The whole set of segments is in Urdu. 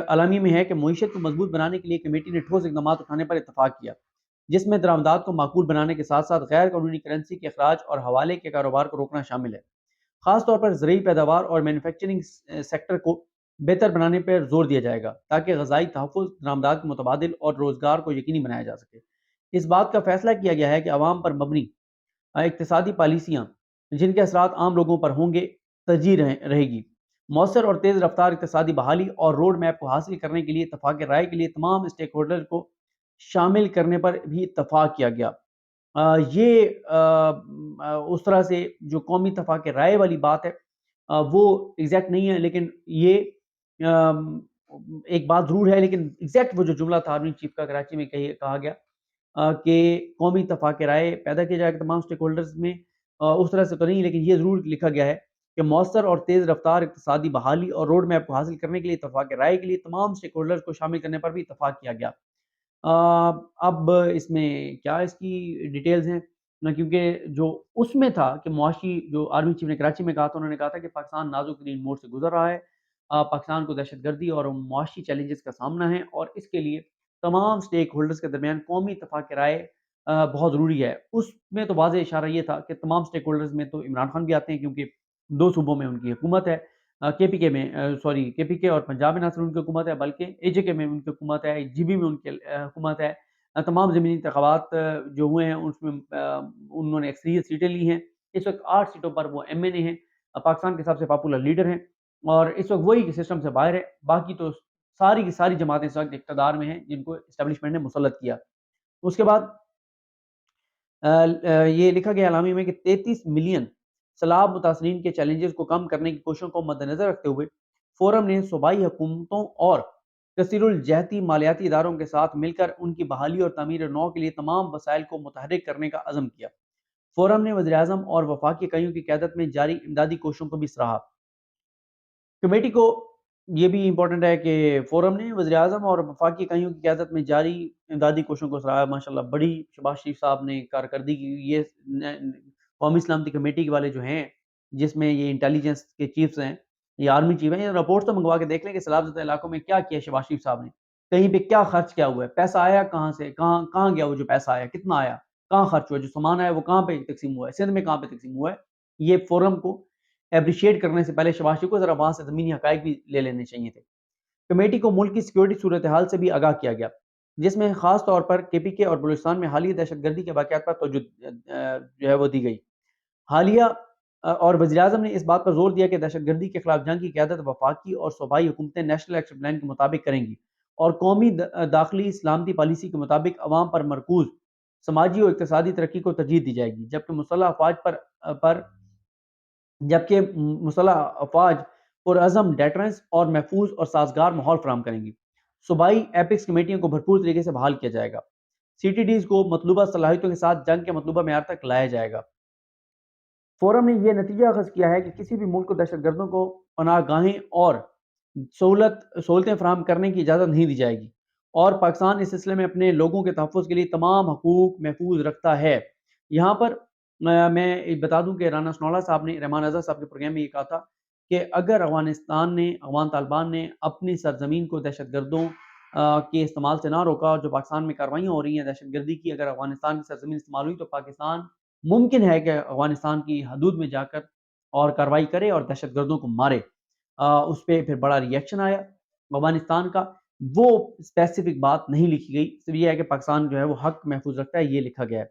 اعلامیے میں ہے کہ معیشت کو مضبوط بنانے کے لیے کمیٹی نے ٹھوس اقدامات اٹھانے پر اتفاق کیا، جس میں درآمدات کو معقول بنانے کے ساتھ ساتھ غیر قانونی کرنسی کے اخراج اور حوالے کے کاروبار کو روکنا شامل ہے۔ خاص طور پر زرعی پیداوار اور مینوفیکچرنگ سیکٹر کو بہتر بنانے پر زور دیا جائے گا تاکہ غذائی تحفظ، درآمدات کے متبادل اور روزگار کو یقینی بنایا جا سکے۔ اس بات کا فیصلہ کیا گیا ہے کہ عوام پر مبنی اقتصادی پالیسیاں جن کے اثرات عام لوگوں پر ہوں گے ترجیح رہے گی۔ مؤثر اور تیز رفتار اقتصادی بحالی اور روڈ میپ کو حاصل کرنے کے لیے اتفاق رائے کے لیے تمام اسٹیک ہولڈر کو شامل کرنے پر بھی اتفاق کیا گیا۔ یہ اس طرح سے جو قومی اتفاق رائے والی بات ہے وہ ایگزیکٹ نہیں ہے، لیکن یہ ایک بات ضرور ہے، لیکن ایگزیکٹ وہ جو جملہ تھا آرمی چیف کا کراچی میں کہا گیا کہ قومی اتفاق رائے پیدا کیا جائے گا تمام اسٹیک ہولڈرز میں، اس طرح سے تو نہیں، لیکن یہ ضرور لکھا گیا ہے کہ مؤثر اور تیز رفتار اقتصادی بحالی اور روڈ میپ کو حاصل کرنے کے لیے اتفاق رائے کے لیے تمام اسٹیک ہولڈرز کو شامل کرنے پر بھی اتفاق کیا گیا۔ اب اس میں کیا اس کی ڈیٹیلز ہیں، کیونکہ جو اس میں تھا کہ معاشی، جو آرمی چیف نے کراچی میں کہا تھا، انہوں نے کہا تھا کہ پاکستان نازک ترین موڑ سے گزر رہا ہے، پاکستان کو دہشت گردی اور معاشی چیلنجز کا سامنا ہے، اور اس کے لیے تمام اسٹیک ہولڈرز کے درمیان قومی اتفاق رائے بہت ضروری ہے۔ اس میں تو واضح اشارہ یہ تھا کہ تمام اسٹیک ہولڈرز میں تو عمران خان بھی آتے ہیں، کیونکہ دو صوبوں میں ان کی حکومت ہے، کے پی کے میں کے پی کے اور پنجاب میں نہ صرف ان کی حکومت ہے بلکہ اے جے کے میں ان کی حکومت ہے، جی بی میں ان کی حکومت ہے۔ تمام زمینی انتخابات جو ہوئے ہیں اس میں انہوں نے اکثریت سیٹیں لی ہیں۔ اس وقت 8 سیٹوں پر وہ ایم این اے ہیں، پاکستان کے سب سے پاپولر لیڈر ہیں، اور اس وقت وہی سسٹم سے باہر ہے۔ باقی تو ساری کی ساری جماعتیں اس وقت اقتدار میں ہیں جن کو اسٹیبلشمنٹ نے مسلط کیا۔ اس کے بعد یہ لکھا گیا اعلامیے میں کہ 33 ملین سیلاب متاثرین کے چیلنجز کو کم کرنے کی کوششوں کو مد نظر رکھتے ہوئے فورم نے صوبائی حکومتوں اور کثیر الجہتی مالیاتی اداروں کے ساتھ مل کر ان کی بحالی اور تعمیر نو کے لیے تمام وسائل کو متحرک کرنے کا عزم کیا۔ فورم نے وزیراعظم اور وفاقی اکائیوں کی قیادت میں جاری امدادی کوششوں کو بھی سراہا۔ کمیٹی کو یہ بھی امپورٹنٹ ہے کہ فورم نے وزیراعظم اور وفاقی اکائیوں کی قیادت میں جاری امدادی کوششوں کو سراہا۔ ماشاءاللہ بڑی شہباز شریف صاحب نے کارکردگی کی۔ یہ قومی سلامتی کمیٹی والے جو ہیں، جس میں یہ انٹیلیجنس کے چیفز ہیں، یہ آرمی چیف ہیں، یہ رپورٹ تو منگوا کے دیکھ لیں کہ سیلاب زدہ علاقوں میں کیا کیا شہباز شریف صاحب نے، کہیں پہ کیا خرچ کیا ہوا ہے، پیسہ آیا کہاں سے، کہاں گیا، وہ جو پیسہ آیا کتنا آیا، کہاں خرچ ہوا، جو سامان آیا وہ کہاں پہ تقسیم ہوا ہے، سندھ میں کہاں پہ تقسیم ہوا ہے۔ یہ فورم کو اپریشیٹ کرنے سے پہلے شہباز شریف کو ذرا وہاں سے زمینی حقائق بھی لے لینے چاہیے تھے۔ کمیٹی کو ملک کی سیکورٹی صورتحال سے بھی آگاہ کیا گیا، جس میں خاص طور پر کے پی کے اور بلوچستان میں حالیہ دہشت گردی کے واقعات پر توجہ جو ہے وہ دی گئی۔ حالیہ اور وزیراعظم نے اس بات پر زور دیا کہ دہشت گردی کے خلاف جنگ کی قیادت وفاقی اور صوبائی حکومتیں نیشنل ایکشن پلان کے مطابق کریں گی، اور قومی داخلی سلامتی پالیسی کے مطابق عوام پر مرکوز سماجی اور اقتصادی ترقی کو ترجیح دی جائے گی، جبکہ مسلح افواج پرعزم ڈیٹرنس اور محفوظ اور سازگار ماحول فراہم کریں گی۔ صوبائی ایپکس کمیٹیوں کو بھرپور طریقے سے بحال کیا جائے گا۔ سی ٹی ڈیز کو مطلوبہ صلاحیتوں کے ساتھ جنگ کے مطلوبہ معیار تک لایا جائے گا۔ فورم نے یہ نتیجہ اخذ کیا ہے کہ کسی بھی ملک کو دہشت گردوں کو پناہ گاہیں اور سہولتیں فراہم کرنے کی اجازت نہیں دی جائے گی، اور پاکستان اس سلسلے میں اپنے لوگوں کے تحفظ کے لیے تمام حقوق محفوظ رکھتا ہے۔ یہاں پر میں بتا دوں کہ رانا سنولا صاحب نے رحمان آزاد صاحب کے پروگرام میں یہ کہا تھا کہ اگر افغان طالبان نے اپنی سرزمین کو دہشت گردوں کے استعمال سے نہ روکا، جو پاکستان میں کاروائیاں ہو رہی ہیں دہشت گردی کی، اگر افغانستان کی سرزمین استعمال ہوئی تو پاکستان ممکن ہے کہ افغانستان کی حدود میں جا کر اور کارروائی کرے اور دہشت گردوں کو مارے۔ اس پہ پھر بڑا ری ایکشن آیا افغانستان کا۔ وہ اسپیسیفک بات نہیں لکھی گئی، صرف یہ ہے کہ پاکستان جو ہے وہ حق محفوظ رکھتا ہے، یہ لکھا گیا ہے۔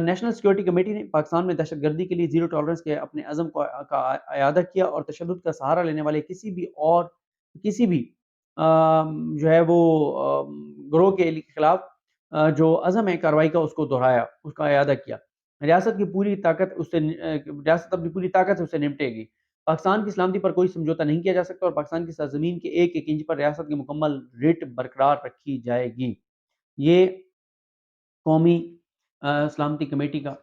نیشنل سیکورٹی کمیٹی نے پاکستان میں دہشت گردی کے لیے زیرو ٹالرنس کے اپنے عزم کا اعادہ کیا، اور تشدد کا سہارا لینے والے کسی بھی جو ہے وہ گروہ کے خلاف جو عزم ہے کارروائی کا، اس کو دہرایا، اس کا اعادہ کیا۔ ریاست اپنی پوری طاقت سے اس سے نمٹے گی۔ پاکستان کی سلامتی پر کوئی سمجھوتہ نہیں کیا جا سکتا، اور پاکستان کی سرزمین کے ایک انچ پر ریاست کی مکمل ریٹ برقرار رکھی جائے گی۔ یہ قومی سلامتی کمیٹی کا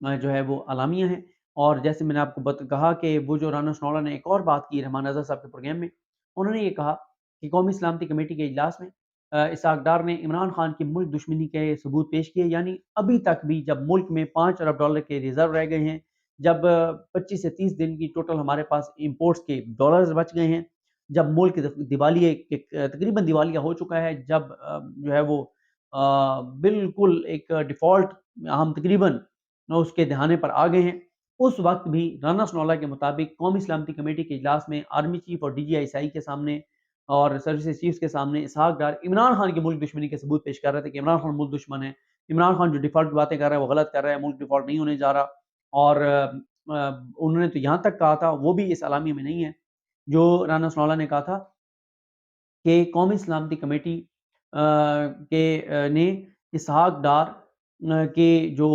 جو ہے وہ اعلامیہ ہے۔ اور جیسے میں نے آپ کو کہا کہ وہ جو رانا سنولا نے ایک اور بات کی رحمان آزاد صاحب کے پروگرام میں، انہوں نے یہ کہا کہ قومی سلامتی کمیٹی کے اجلاس میں اسحاق ڈار نے عمران خان کی ملک دشمنی کے ثبوت پیش کیے، یعنی ابھی تک بھی جب ملک میں $5 ارب کے ریزرو رہ گئے ہیں، جب 25 سے 30 دن کی ٹوٹل ہمارے پاس امپورٹس کے ڈالرز بچ گئے ہیں، جب ملک دیوالیے تقریباً دیوالیہ ہو چکا ہے، جب جو ہے وہ بالکل ایک ڈیفالٹ ہم تقریباً اس کے دہانے پر آ گئے ہیں، اس وقت بھی رانا ثناءاللہ کے مطابق قومی سلامتی کمیٹی کے اجلاس میں آرمی چیف اور D G I S I کے سامنے اور سروسز چیفز کے سامنے اسحاق ڈار عمران خان کی ملک دشمنی کے ثبوت پیش کر رہے تھے کہ عمران خان ملک دشمن ہے، عمران خان جو ڈیفالٹ کی باتیں کر رہا ہے وہ غلط کر رہا ہے، ملک ڈیفالٹ نہیں ہونے جا رہا، اور انہوں نے تو یہاں تک کہا تھا، وہ بھی اس اعلامیہ میں نہیں ہے، جو رانا ثناءاللہ نے کہا تھا کہ قومی سلامتی کمیٹی نے اسحاق ڈار کے جو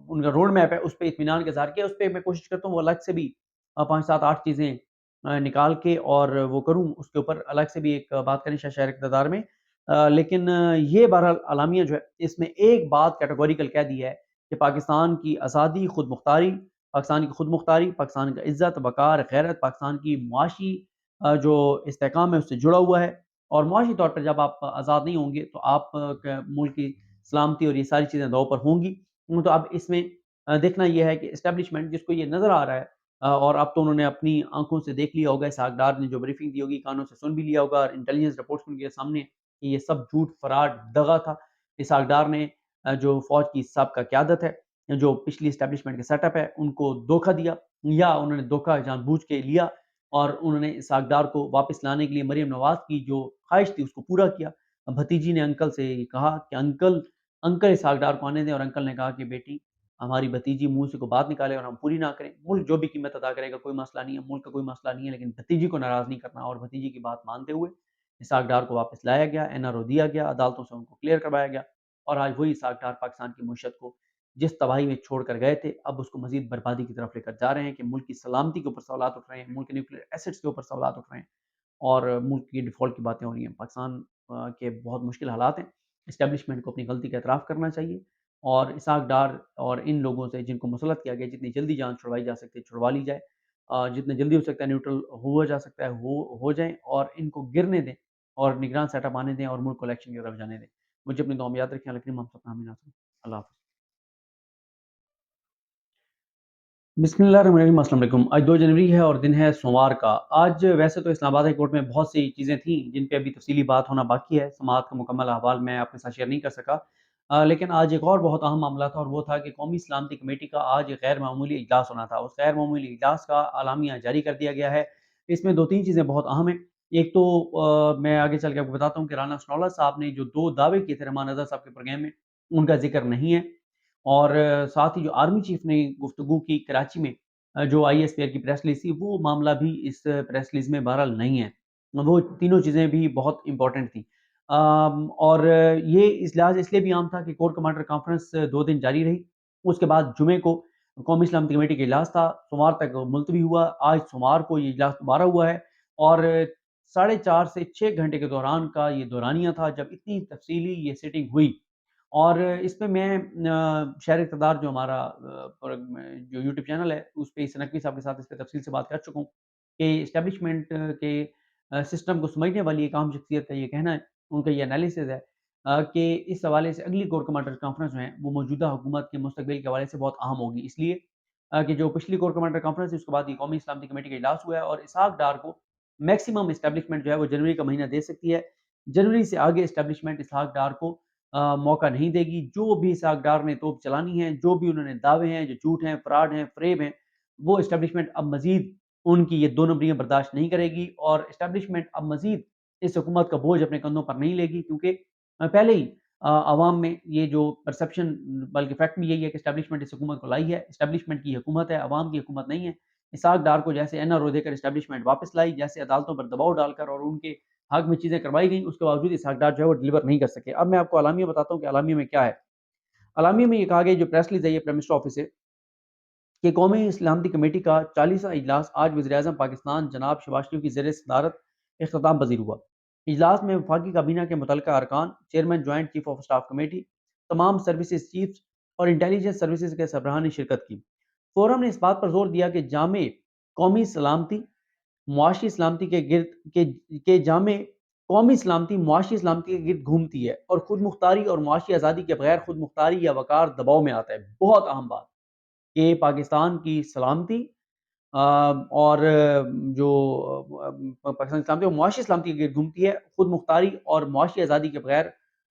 ان کا روڈ میپ ہے اس پہ اطمینان کا اظہار کیا. اس پہ میں کوشش کرتا ہوں وہ الگ سے بھی 5 7 8 چیزیں نکال کے اور وہ کروں، اس کے اوپر الگ سے بھی ایک بات کریں شاید شہر اقتدار میں. لیکن یہ بہرحال اعلامیہ جو ہے اس میں ایک بات کیٹیگوریکل کہہ دی ہے کہ پاکستان کی آزادی، خود مختاری، پاکستان کی خود مختاری، پاکستان کا عزت، وقار، غیرت، پاکستان کی معاشی جو استحکام ہے اس سے جڑا ہوا ہے، اور معاشی طور پر جب آپ آزاد نہیں ہوں گے تو آپ ملک کی سلامتی اور یہ ساری چیزیں داؤ پر ہوں گی. تو اب اس میں دیکھنا یہ ہے کہ اسٹیبلشمنٹ جس کو یہ نظر آ رہا ہے، اور اب تو انہوں نے اپنی آنکھوں سے دیکھ لیا ہوگا، اسحاق ڈار نے جو بریفنگ دی ہوگی کانوں سے سن بھی لیا ہوگا، اور انٹیلیجنس رپورٹس ان کے سامنے کہ یہ سب جھوٹ، فراڈ، دغا تھا. اسحاق ڈار نے جو فوج کی سابقہ قیادت ہے، جو پچھلی اسٹیبلشمنٹ کے سیٹ اپ ہے، ان کو دھوکہ دیا، یا انہوں نے دھوکہ جان بوجھ کے لیا، اور انہوں نے اسحاق ڈار کو واپس لانے کے لیے مریم نواز کی جو خواہش تھی اس کو پورا کیا. بھتیجی نے انکل سے کہا کہ انکل اسحاق ڈار کو آنے دیں، اور انکل نے کہا کہ بیٹی ہماری بھتیجی منہ سے کوئی بات نکالے اور ہم پوری نہ کریں، ملک جو بھی قیمت ادا کرے گا کوئی مسئلہ نہیں ہے، ملک کا کوئی مسئلہ نہیں ہے، لیکن بھتیجی کو ناراض نہیں کرنا. اور بھتیجی کی بات مانتے ہوئے اسحاق ڈار کو واپس لایا گیا، این آر او دیا گیا، عدالتوں سے ان کو کلیئر کروایا گیا، اور آج وہی اسحاق ڈار پاکستان کی معیشت کو جس تباہی میں چھوڑ کر گئے تھے اب اس کو مزید بربادی کی طرف لے کر جا رہے ہیں، کہ ملک کی سلامتی کے اوپر سوالات اٹھ رہے ہیں، ملک کے نیوکلیئر ایسٹس کے اوپر سوالات اٹھ رہے ہیں، اور ملک کی ڈیفالٹ کی باتیں ہو رہی ہیں. پاکستان کے بہت مشکل حالات ہیں. اسٹیبلشمنٹ کو اپنی غلطی کا اعتراف کرنا چاہیے، اور اسحاق ڈار اور ان لوگوں سے جن کو مسلط کیا گیا جتنی جلدی جان چھڑوائی جا سکتی ہے چھڑوا لی جائے، جتنے جلدی ہو سکتا ہے نیوٹرل ہوا جا سکتا ہے ہو جائیں، اور ان کو گرنے دیں اور نگران سیٹ اپ آنے دیں اور ملک کو الیکشن کی طرف جانے دیں. مجھے اپنی دعا میں یاد رکھیں. ہم سب اللہ حافظ. بسم اللہ الرحمن الرحیم. السلام علیکم. آج 2 جنوری ہے اور دن ہے سوموار کا. آج ویسے تو اسلام آباد ہائی کورٹ میں بہت سی چیزیں تھیں جن پہ ابھی تفصیلی بات ہونا باقی ہے، سماعت کا مکمل احوال میں آپ کے ساتھ شیئر نہیں کر سکا، لیکن آج ایک اور بہت اہم معاملہ تھا، اور وہ تھا کہ قومی سلامتی کمیٹی کا آج ایک غیر معمولی اجلاس ہونا تھا. اس غیر معمولی اجلاس کا اعلامیہ جاری کر دیا گیا ہے. اس میں 2 3 چیزیں بہت اہم ہیں. ایک تو میں آگے چل کے آپ کو بتاتا ہوں کہ رانا ثناءاللہ صاحب نے جو 2 دعوے کیے تھے رحمان رضا صاحب کے پروگرام میں، ان کا ذکر نہیں ہے. اور ساتھ ہی جو آرمی چیف نے گفتگو کی کراچی میں، جو آئی ایس پی آر کی پریس ریلیز تھی، وہ معاملہ بھی اس پریس ریلیز میں بہرحال نہیں ہے. وہ تینوں چیزیں بھی بہت امپورٹنٹ تھیں. اور یہ اس لحاظ اس لیے بھی عام تھا کہ کور کمانڈر کانفرنس 2 دن جاری رہی. اس کے بعد جمعے کو قومی سلامتی کمیٹی کا اجلاس تھا، سوموار تک ملتوی ہوا. آج سوموار کو یہ اجلاس دوبارہ ہوا ہے، اور 4.5 سے 6 گھنٹے کے دوران کا یہ دورانیہ تھا جب اتنی تفصیلی یہ سیٹنگ ہوئی. اور اس میں شہر اقتدار جو ہمارا جو یوٹیوب چینل ہے اس پہ نقوی صاحب کے ساتھ اس پہ تفصیل سے بات کر چکا ہوں کہ اسٹیبلشمنٹ کے سسٹم کو سمجھنے والی ایک عام شخصیت ہے، یہ کہنا ہے، ان کا یہ انالیسز ہے کہ اس حوالے سے اگلی کور کمانڈر کانفرنس جو ہے وہ موجودہ حکومت کے مستقبل کے حوالے سے بہت اہم ہوگی. اس لیے کہ جو پچھلی کور کمانڈر کانفرنس ہے اس کے بعد یہ قومی سلامتی کمیٹی کا اجلاس ہوا ہے، اور اسحاق ڈار کو میکسیمم اسٹیبلشمنٹ جو ہے وہ جنوری کا مہینہ دے سکتی ہے. جنوری سے آگے اسٹیبلشمنٹ اسحاق ڈار کو موقع نہیں دے گی. جو بھی اسحاق ڈار نے توپ چلانی ہے، جو بھی انہوں نے دعوے ہیں جو جھوٹ ہیں، فراڈ ہیں، فریب ہیں، وہ اسٹیبلشمنٹ اب مزید ان کی یہ 2 نمبریاں برداشت نہیں کرے گی، اور اسٹیبلشمنٹ اب مزید اس حکومت کا بوجھ اپنے کندھوں پر نہیں لے گی. کیونکہ پہلے ہی عوام میں یہ جو پرسپشن، بلکہ فیکٹ میں یہی ہے کہ اسٹیبلشمنٹ اس حکومت کو لائی ہے، اسٹیبلشمنٹ کی حکومت ہے، عوام کی حکومت نہیں ہے. اسحاق ڈار کو جیسے این آر او دے کر اسٹیبلشمنٹ واپس لائی، جیسے عدالتوں پر دباؤ ڈال کر اور ان کے حق میں چیزیں کروائی گئیں، اس کے باوجود اسحاق ڈار جو ہے وہ ڈلیور نہیں کر سکے. اب میں آپ کو اعلامیہ بتاتا ہوں کہ اعلامیہ میں کیا ہے. اعلامیہ میں یہ کہا گیا، جو پریس ریلیز ہے یہ پرائم منسٹر آفس سے، کہ قومی سلامتی کمیٹی کا 40واں اجلاس آج وزیر اعظم پاکستان جناب شہباز شریف کی زیر صدارت اختتام پذیر ہوا. اجلاس میں وفاقی کابینہ کے متعلقہ ارکان، chairman joint chief of staff committee, تمام سروسز چیفز اور انٹیلیجنس سروسز کے سربراہان نے شرکت کی. فورم نے اس بات پر زور دیا کہ جامع قومی سلامتی معاشی سلامتی کے گرد کے جامع قومی سلامتی معاشی سلامتی کے گرد گھومتی ہے، اور خود مختاری اور معاشی آزادی کے بغیر خود مختاری یا وقار دباؤ میں آتا ہے. بہت اہم بات کہ پاکستان کی سلامتی اور جو پاکستان سلامتی وہ معاشی سلامتی کے گرد گھومتی ہے، خود مختاری اور معاشی آزادی کے بغیر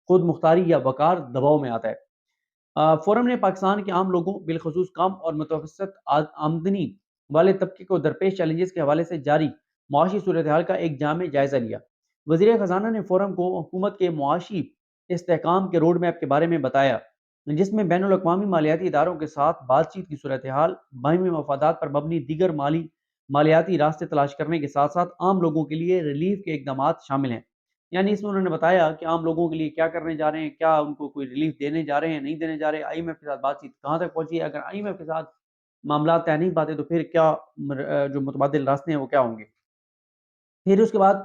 خود مختاری یا وقار دباؤ میں آتا ہے۔ فورم نے پاکستان کے عام لوگوں بالخصوص کم اور متوسط آمدنی والے طبقے کو درپیش چیلنجز کے حوالے سے جاری معاشی صورتحال کا ایک جامع جائزہ لیا۔ وزیر خزانہ نے فورم کو حکومت کے معاشی استحکام کے روڈ میپ کے بارے میں بتایا، جس میں بین الاقوامی مالیاتی اداروں کے ساتھ بات چیت کی صورتحال، باہمی مفادات پر مبنی دیگر مالیاتی راستے تلاش کرنے کے ساتھ ساتھ عام لوگوں کے لیے ریلیف کے اقدامات شامل ہیں۔ یعنی اس میں انہوں نے بتایا کہ عام لوگوں کے لیے کیا کرنے جا رہے ہیں، کیا ان کو کوئی ریلیف دینے جا رہے ہیں، نہیں دینے جا رہے، آئی ایم ایف کے ساتھ بات چیت کہاں تک پہنچی ہے، اگر آئی ایم ایف کے ساتھ معاملات طے نہیں پاتے تو پھر کیا جو متبادل راستے ہیں وہ کیا ہوں گے۔ پھر اس کے بعد